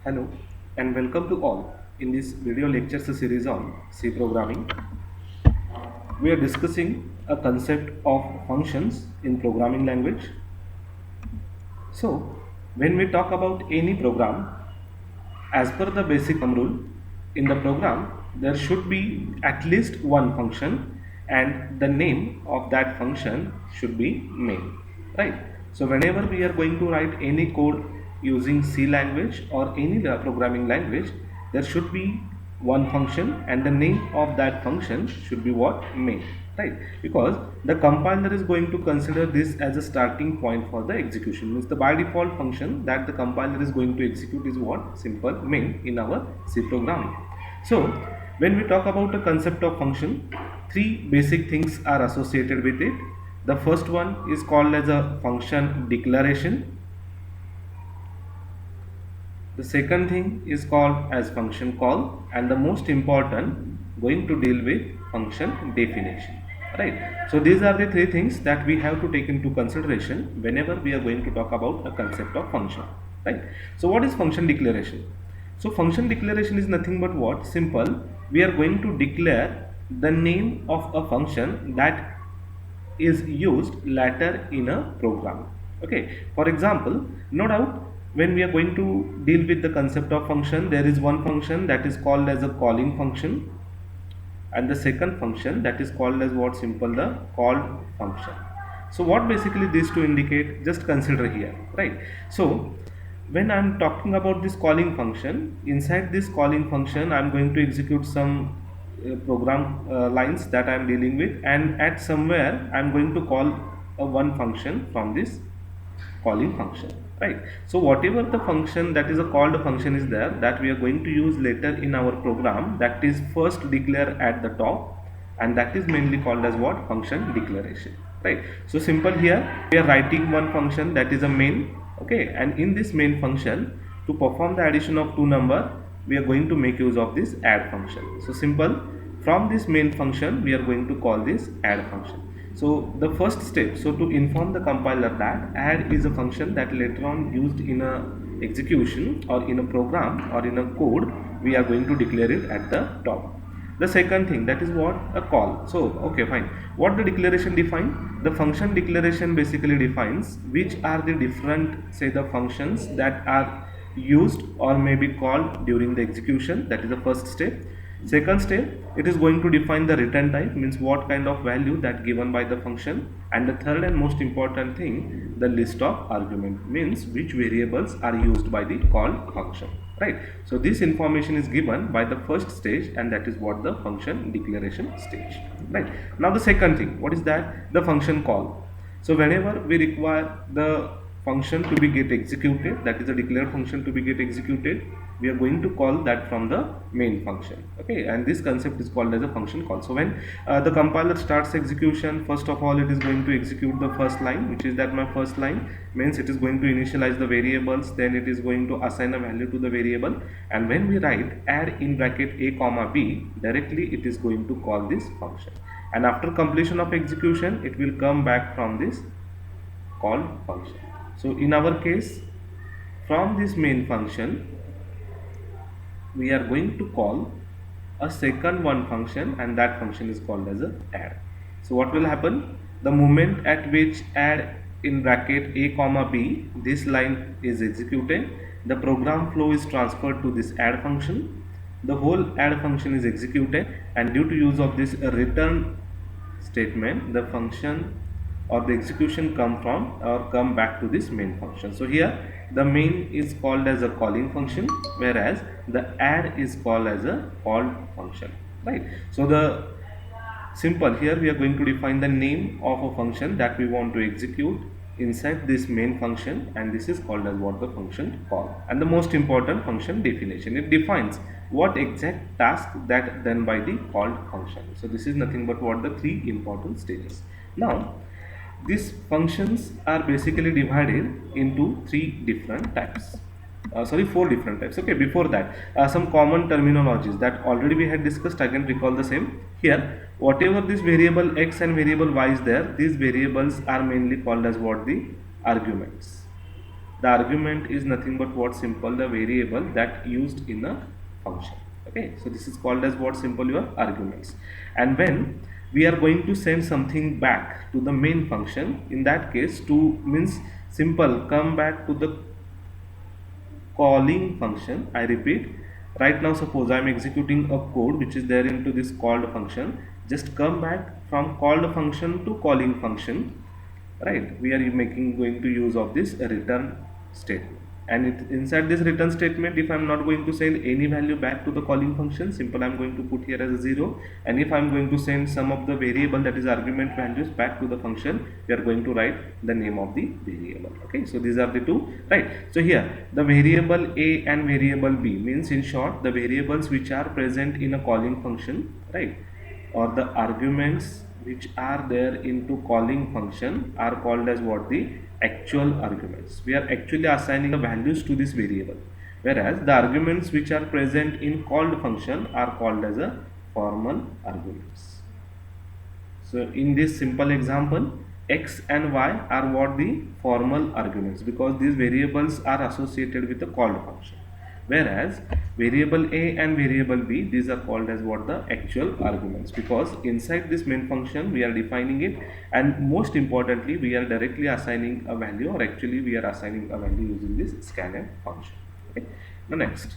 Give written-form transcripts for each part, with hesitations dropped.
Hello and welcome to all. In this video lecture series on C programming, we are discussing a concept of functions in programming language. So, when we talk about any program, as per the basic thumb rule, in the program there should be at least one function and the name of that function should be main, right? So whenever we are going to write any code using C language or any programming language, there should be one function and the name of that function should be what? Main, right? Because the compiler is going to consider this as a starting point for the execution. Means the by default function that the compiler is going to execute is what? Simple main in our C programming. So when we talk about the concept of function, three basic things are associated with it. The first one is called as a function declaration. The second thing is called as function call, and the most important going to deal with function definition, right? So these are the three things that we have to take into consideration whenever we are going to talk about a concept of function, right? So what is function declaration? So function declaration is nothing but what? Simple. We are going to declare the name of a function that is used later in a program. Okay, for example, no doubt when we are going to deal with the concept of function, there is one function that is called as a calling function and the second function that is called as what? Simple, the called function. So what basically these two indicate, just consider here, right? So when I'm talking about this calling function, inside this calling function I'm going to execute some program lines that I'm dealing with, and at somewhere I'm going to call a one function from this calling function, right? So whatever the function that is a called function is there, that we are going to use later in our program, that is first declare at the top, and that is mainly called as what? Function declaration, right? So simple, here we are writing one function that is a main. Okay, and in this main function, to perform the addition of two number, we are going to make use of this add function. So simple, from this main function we are going to call this add function. So the first step, so to inform the compiler that add is a function that later on used in a execution or in a program or in a code, we are going to declare it at the top. The second thing, that is what? A call. So okay, fine. What the declaration define? The function declaration basically defines which are the different, say, the functions that are used or may be called during the execution. That is the first step. Second step, it is going to define the return type, means what kind of value that given by the function. And the third and most important thing, the list of argument, means which variables are used by the called function, right? So this information is given by the first stage, and that is what? The function declaration stage, right? Now the second thing, what is that? The function call. So whenever we require the function to be get executed, that is a declared function to be get executed, we are going to call that from the main function. Okay, and this concept is called as a function call. So when the compiler starts execution, first of all it is going to execute the first line, which is that my first line means it is going to initialize the variables, then it is going to assign a value to the variable, and when we write add in bracket a comma b, directly it is going to call this function, and after completion of execution it will come back from this called function. So in our case, from this main function we are going to call a second one function, and that function is called as a add. So what will happen? The moment at which add in bracket a comma b, this line is executed, the program flow is transferred to this add function, the whole add function is executed, and due to use of this return statement, the function or the execution come back to this main function. So here the main is called as a calling function, whereas the add is called as a called function, right? So the simple, here we are going to define the name of a function that we want to execute inside this main function, and this is called as what? The function call. And the most important, function definition, it defines what exact task that done by the called function. So this is nothing but what? The three important stages. Now these functions are basically divided into three different types. Four different types. Okay, before that, some common terminologies that already we had discussed, I can recall the same. Here, whatever this variable x and variable y is there, these variables are mainly called as what? The arguments. The argument is nothing but what? Simple, the variable that used in a function. Okay, so this is called as what? Simple, your arguments. And when we are going to send something back to the main function, in that case to means simple, come back to the calling function. I repeat, right now suppose I am executing a code which is there into this called function. Just come back from called function to calling function, right? We are making going to use of this return statement, and inside this return statement, if I am not going to send any value back to the calling function, simple, I am going to put here as a 0. And if I am going to send some of the variable, that is argument values, back to the function, we are going to write the name of the variable. Okay, so these are the two, right? So here the variable a and variable b means, in short, the variables which are present in a calling function, right, or the arguments which are there into calling function are called as what? The actual arguments. We are actually assigning the values to this variable, whereas the arguments which are present in called function are called as a formal arguments. So in this simple example, x and y are what? The formal arguments, because these variables are associated with the called function. Whereas variable a and variable b, these are called as what? The actual arguments, because inside this main function we are defining it, and most importantly we are directly assigning a value, or actually we are assigning a value using this scanf function. Okay. Now next,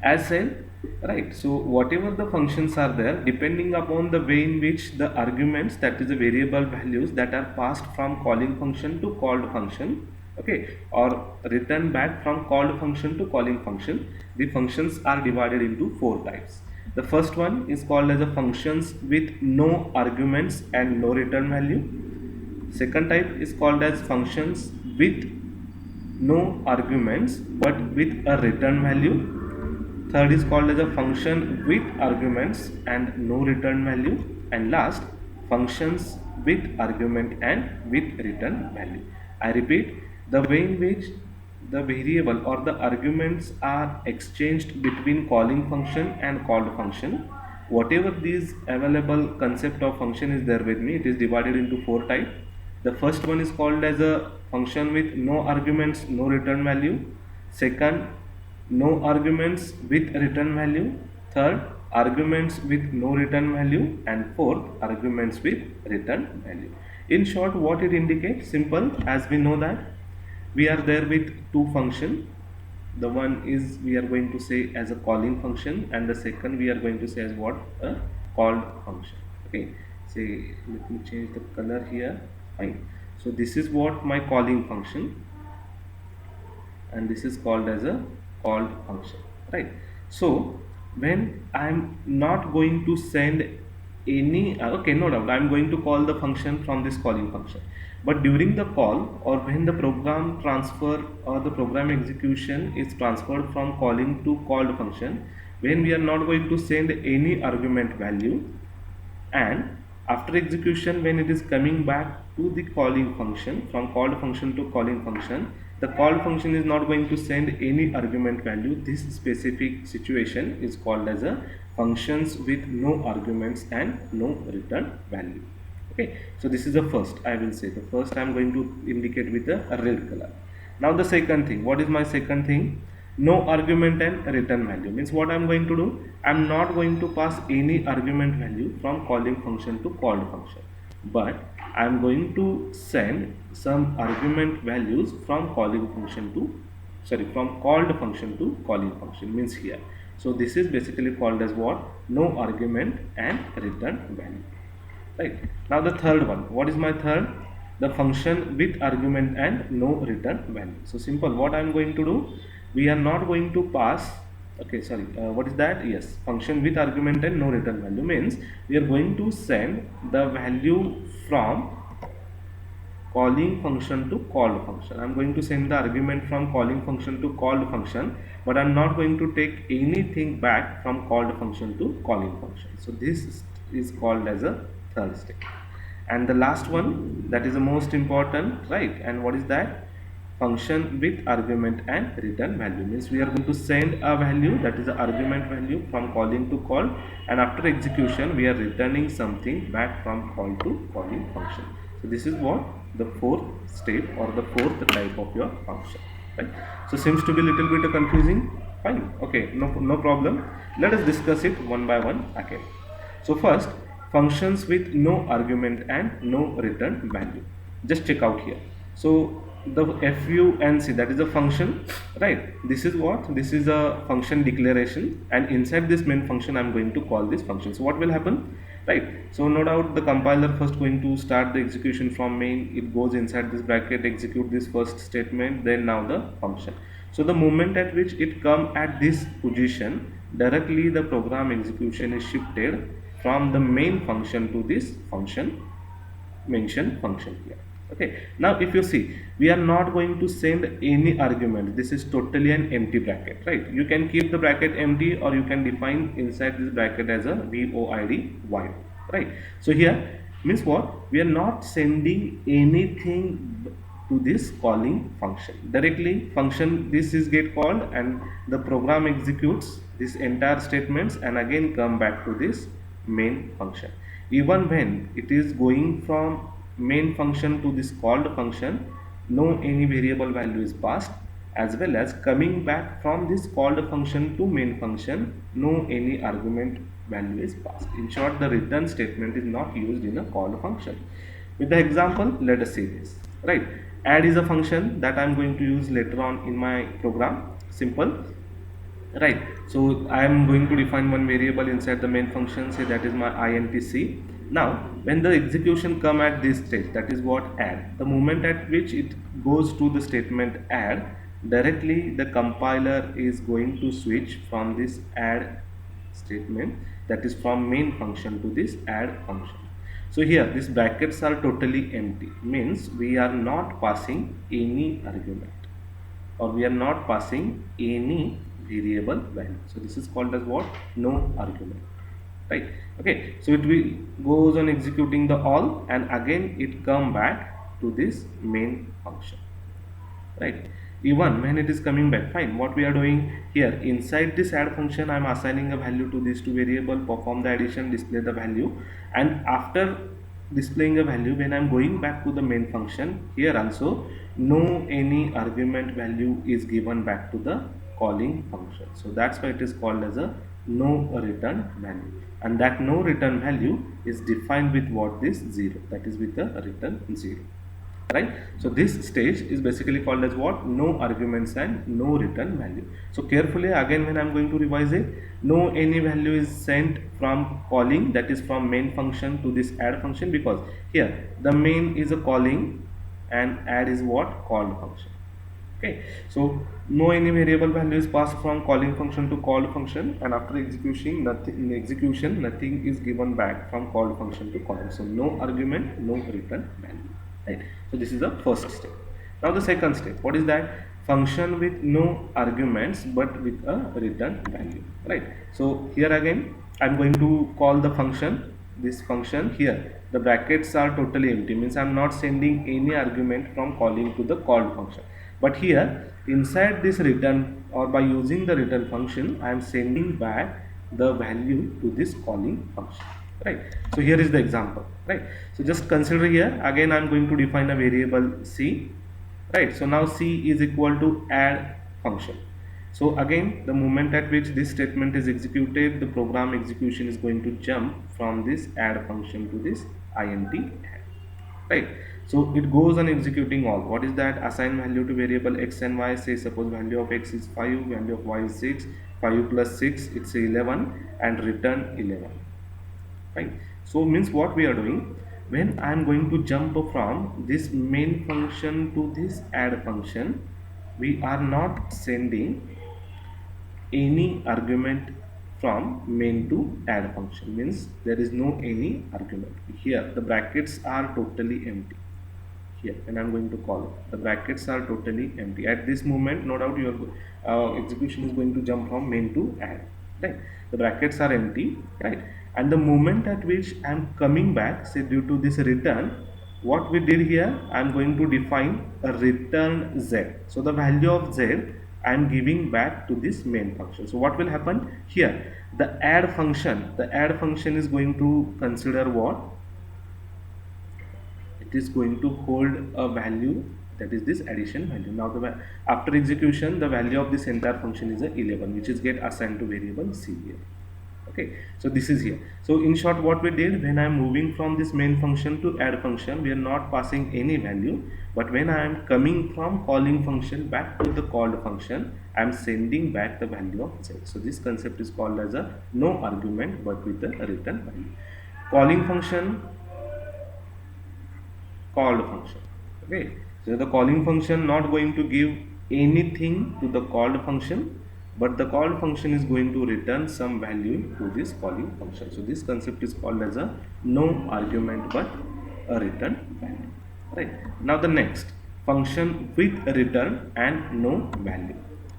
as said, right, so whatever the functions are there, depending upon the way in which the arguments, that is the variable values that are passed from calling function to called function, okay, or returned back from called function to calling function, the functions are divided into 4 types. The first one is called as a functions with no arguments and no return value. Second type is called as functions with no arguments but with a return value. Third is called as a function with arguments and no return value. And last, functions with argument and with return value. I repeat, the way in which the variable or the arguments are exchanged between calling function and called function, whatever these available concept of function is there with me, it is divided into 4 types. The first one is called as a function with no arguments, no return value. Second, no arguments with return value. Third, arguments with no return value. And fourth, arguments with return value. In short, what it indicates? Simple, as we know that we are there with two functions. The one is we are going to say as a calling function, and the second we are going to say as what? A called function. Okay, say, let me change the color here. Fine. So this is what my calling function, and this is called as a called function, right? So when I'm not going to send any okay, no doubt, I'm going to call the function from this calling function, but during the call, or when the program transfer or the program execution is transferred from calling to called function, when we are not going to send any argument value, and after execution, when it is coming back to the calling function, from called function to calling function, the called function is not going to send any argument value. This specific situation is called as a functions with no arguments and no return value. Okay, so this is the first, I will say the first I am going to indicate with the red color. Now the second thing, what is my second thing? No argument and return value means, what I am going to do, I am not going to pass any argument value from calling function to called function, but I am going to send some argument values from calling function to, sorry, from called function to calling function means here. So this is basically called as what? No argument and return value. Right. Now the third one, what is my third? The function with argument and no return value. So simple, what I am going to do, we are not going to pass, okay, sorry, what is that? Yes, function with argument and no return value means we are going to send the value from calling function to called function. I am going to send the argument from calling function to called function, but I am not going to take anything back from called function to calling function. So this is called as a third step. And the last one, that is the most important, right? And what is that? Function with argument and return value means we are going to send a value, that is the argument value, from calling to call, and after execution we are returning something back from call to calling function. So this is what the fourth step or the fourth type of your function, right? So seems to be little bit confusing. Fine, okay, no problem. Let us discuss it one by one again. So first, functions with no argument and no return value. Just check out here. So the func, that is a function, right? This is what, this is a function declaration, and inside this main function I'm going to call this function. So what will happen, right? So no doubt the compiler first going to start the execution from main, it goes inside this bracket, execute this first statement, then now the function. So the moment at which it come at this position, directly the program execution is shifted from the main function to this function, mention function here. Okay, now if you see, we are not going to send any argument. This is totally an empty bracket, right? You can keep the bracket empty, or you can define inside this bracket as a void while, right? So here means what, we are not sending anything to this calling function. Directly function this is get called, and the program executes this entire statements and again come back to this main function. Even when it is going from main function to this called function, no any variable value is passed, as well as coming back from this called function to main function, no any argument value is passed. In short, the return statement is not used in a called function. With the example, let us see this, right? Add is a function that I am going to use later on in my program. Simple, right? So I am going to define one variable inside the main function, say that is my intc. Now when the execution come at this stage, that is what, add, the moment at which it goes to the statement add, directly the compiler is going to switch from this add statement, that is from main function, to this add function. So here these brackets are totally empty, means we are not passing any argument, or we are not passing any variable value. So this is called as what, no argument, right? Okay, so it will goes on executing the all, and again it come back to this main function, right? Even when it is coming back, fine, what we are doing here, inside this add function I am assigning a value to these two variable, perform the addition, display the value, and after displaying a value, when I am going back to the main function, here also no any argument value is given back to the calling function. So that's why it is called as a no return value, and that no return value is defined with what, this 0, that is with the return 0, right? So this stage is basically called as what, no arguments and no return value. So carefully again, when I'm going to revise it, no any value is sent from calling, that is from main function, to this add function, because here the main is a calling and add is what, called function. Okay, so no any variable value is passed from calling function to called function, and after execution nothing is given back from called function to calling. So no argument, no return value, right? So this is the first step. Now the second step, what is that? Function with no arguments but with a return value, right? So here again I'm going to call the function, this function. Here the brackets are totally empty, means I'm not sending any argument from calling to the called function. But here inside this return, or by using the return function, I am sending back the value to this calling function, right? So here is the example, right? So just consider here again, I am going to define a variable c, right? So now c is equal to add function. So again, the moment at which this statement is executed, the program execution is going to jump from this add function to this int add, right? So it goes on executing all. What is that? Assign value to variable x and y. Say suppose value of x is 5, value of y is 6, 5 plus 6 it's 11, and return 11, right? So means what we are doing, when I am going to jump from this main function to this add function, we are not sending any argument from main to add function, means there is no any argument. Here the brackets are totally empty. Here when I'm going to call it, the brackets are totally empty at this moment. No doubt your execution is going to jump from main to add, right? The brackets are empty, right? And the moment at which I'm coming back, say due to this return, what we did here, I'm going to define a return z. So the value of z I'm giving back to this main function. So what will happen here, the add function is going to consider what, it is going to hold a value, that is this addition value. Now after execution, the value of this entire function is a 11, which is get assigned to variable c here. Okay, so this is here. So in short, what we did, when I am moving from this main function to add function, we are not passing any value, but when I am coming from calling function back to the called function, I am sending back the value of z. So this concept is called as a no argument but with the return value. Calling function, called function. Okay, so the calling function not going to give anything to the called function, but the called function is going to return some value to this calling function. So this concept is called as a no argument but a return value. Right, now the next, function with return and no value.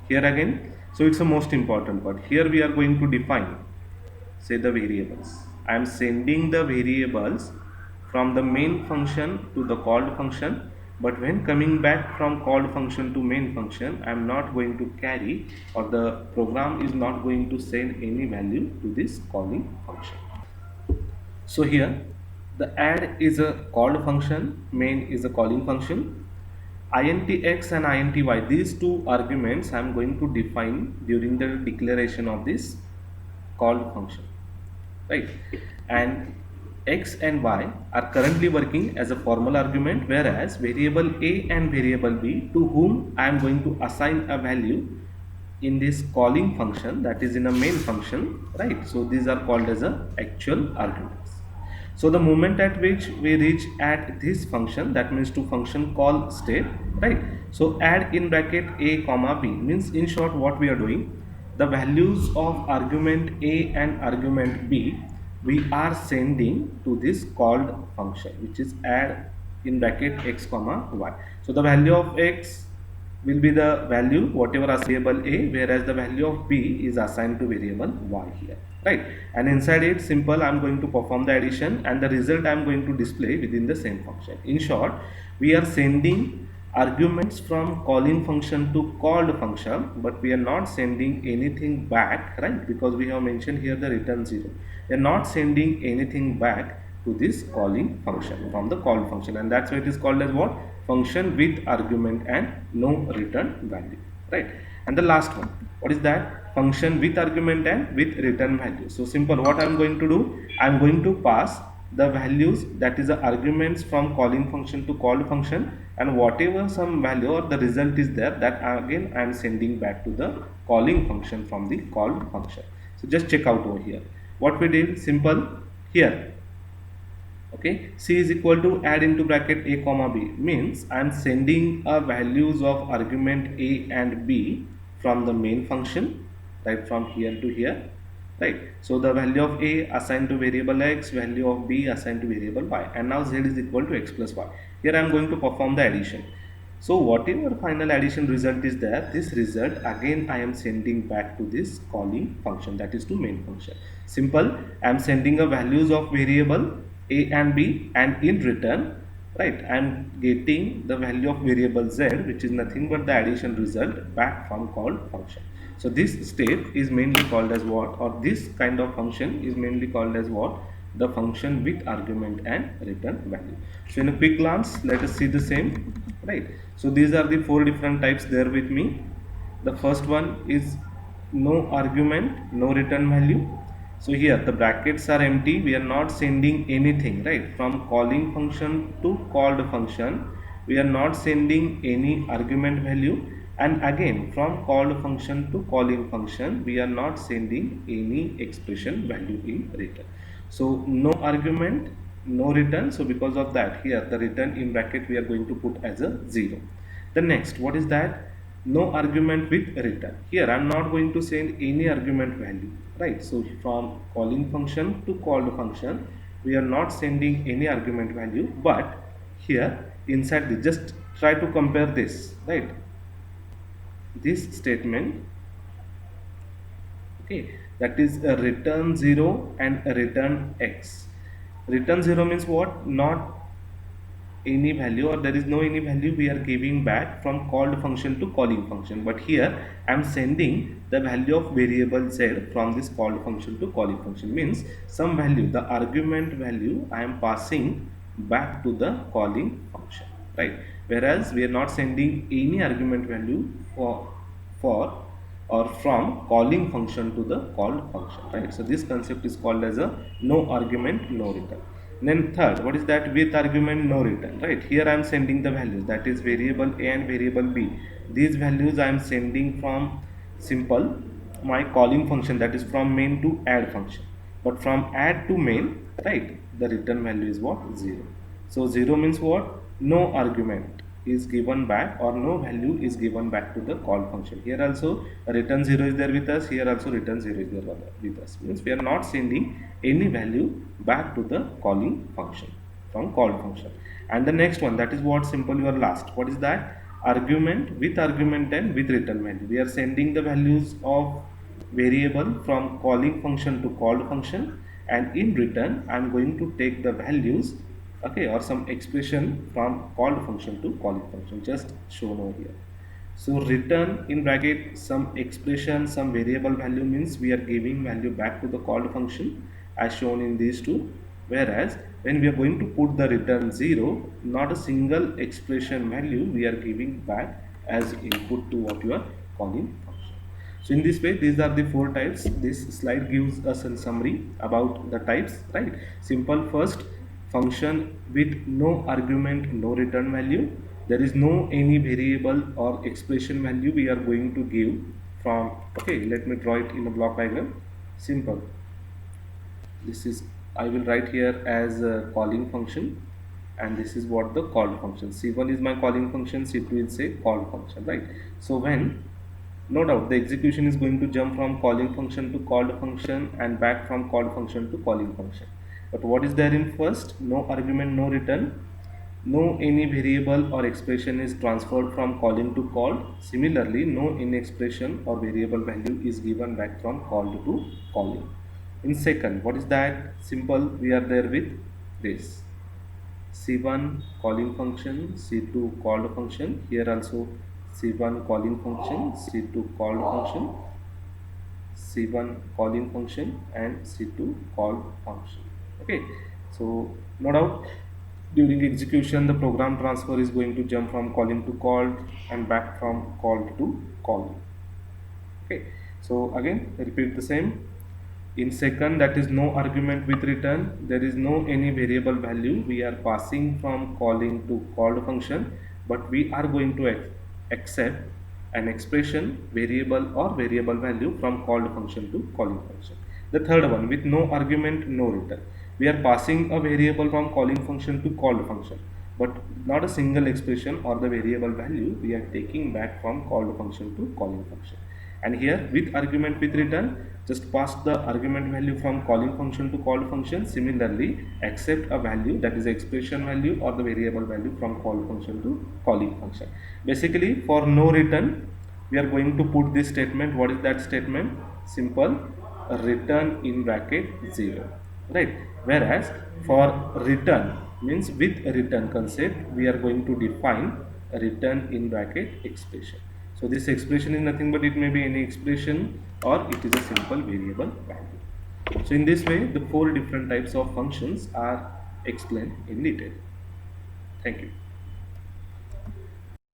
Here again, so it's the most important part. Here we are going to define, say, the variables. I am sending the variables from the main function to the called function, but when coming back from called function to main function, I am not going to carry, or the program is not going to send any value to this calling function. So here the add is a called function, main is a calling function. INTX and INTY, these two arguments I am going to define during the declaration of this called function, right? And x and y are currently working as a formal argument, whereas variable a and variable b, to whom I am going to assign a value in this calling function, that is in a main function, right? So these are called as a actual arguments. So the moment at which we reach at this function, that means to function call state, right? So add in bracket a comma b means, in short, what we are doing, the values of argument a and argument b we are sending to this called function, which is add in bracket x comma y. So the value of x will be the value whatever as variable a, whereas the value of b is assigned to variable y here, right? And inside it, simple, I am going to perform the addition, and the result I am going to display within the same function. In short, we are sending arguments from calling function to called function, but we are not sending anything back, right? Because we have mentioned here the return 0. We are not sending anything back to this calling function from the called function, and that's why it is called as what? Function with argument and no return value, right? And the last one, what is that? Function with argument and with return value. So simple, what I am going to do, I am going to pass the values, that is the arguments from calling function to called function, and whatever some value or the result is there, that again I am sending back to the calling function from the called function. So just check out over here what we did. Simple here. Okay, c is equal to add into bracket a comma b means I am sending a values of argument a and b from the main function, right, from here to here, right? So the value of a assigned to variable x, value of b assigned to variable y, and now z is equal to x plus y. Here I am going to perform the addition. So whatever final addition result is there, this result again I am sending back to this calling function, that is to main function. Simple, I am sending a values of variable a and b, and in return, right, I am getting the value of variable z, which is nothing but the addition result back from called function. So this state is mainly called as what, or this kind of function is mainly called as what? The function with argument and return value. So in a quick glance, let us see the same, right? So these are the 4 different types there with me. The first one is no argument, no return value. So here the brackets are empty, we are not sending anything, right? From calling function to called function, we are not sending any argument value, and again from called function to calling function, we are not sending any expression value in return. So no argument, no return. So because of that, here the return in bracket we are going to put as a 0. The next, what is that? No argument with return. Here I am not going to send any argument value, right? So from calling function to called function, we are not sending any argument value, but here inside this, just try to compare this, right? This statement, okay, that is a return 0 and a return x. Return 0 means what? Not any value, or there is no any value we are giving back from called function to calling function, but here I am sending the value of variable z from this called function to calling function, means some value, the argument value I am passing back to the calling function, right? Whereas we are not sending any argument value for or from calling function to the called function, right? So this concept is called as a no argument no return. Then third, what is that? With argument no return, right? Here I am sending the values, that is variable a and variable b. These values I am sending from simple my calling function, that is from main to add function. But from add to main, right, the return value is what? 0. So 0 means what? No argument is given back or no value is given back to the call function. Here also return 0 is there with us, here also return 0 is there with us. Means we are not sending any value back to the calling function from called function. And the next one, that is what? Simple your last. What is that? Argument, with argument and with return value. We are sending the values of variable from calling function to called function, and in return I am going to take the values, okay, or some expression from called function to calling function, just shown over here. So return in bracket some expression, some variable value, means we are giving value back to the called function as shown in these two. Whereas when we are going to put the return 0, not a single expression value we are giving back as input to what you are calling function. So in this way, these are the four types. This slide gives us a summary about the types, right? Simple first, function with no argument, no return value. There is no any variable or expression value we are going to give from, okay, let me draw it in a block diagram. Simple. This is, I will write here as a calling function, and this is what the called function. C1 is my calling function, C2 is a called function, right? So when, no doubt, the execution is going to jump from calling function to called function and back from called function to calling function. But what is there in first? No argument, no return. No any variable or expression is transferred from calling to called. Similarly, no any expression or variable value is given back from called to calling. In second, what is that? Simple, we are there with this. C1 calling function, C2 called function. Here also C1 calling function, C2 called function, C1 calling function and C2 called function. Okay, so no doubt during execution the program transfer is going to jump from calling to called and back from called to calling. Okay, so again repeat the same. In second, that is no argument with return, there is no any variable value we are passing from calling to called function, but we are going to accept an expression, variable or variable value from called function to calling function. The third one, with no argument, no return, we are passing a variable from calling function to called function, but not a single expression or the variable value we are taking back from called function to calling function. And here with argument with return, just pass the argument value from calling function to called function. Similarly, accept a value, that is expression value or the variable value from called function to calling function. Basically, for no return, we are going to put this statement. What is that statement? Simple, return in bracket 0, right? Whereas for return, means with return concept, we are going to define a return in bracket expression. So this expression is nothing but it may be any expression or it is a simple variable value. So in this way, the four different types of functions are explained in detail. Thank you.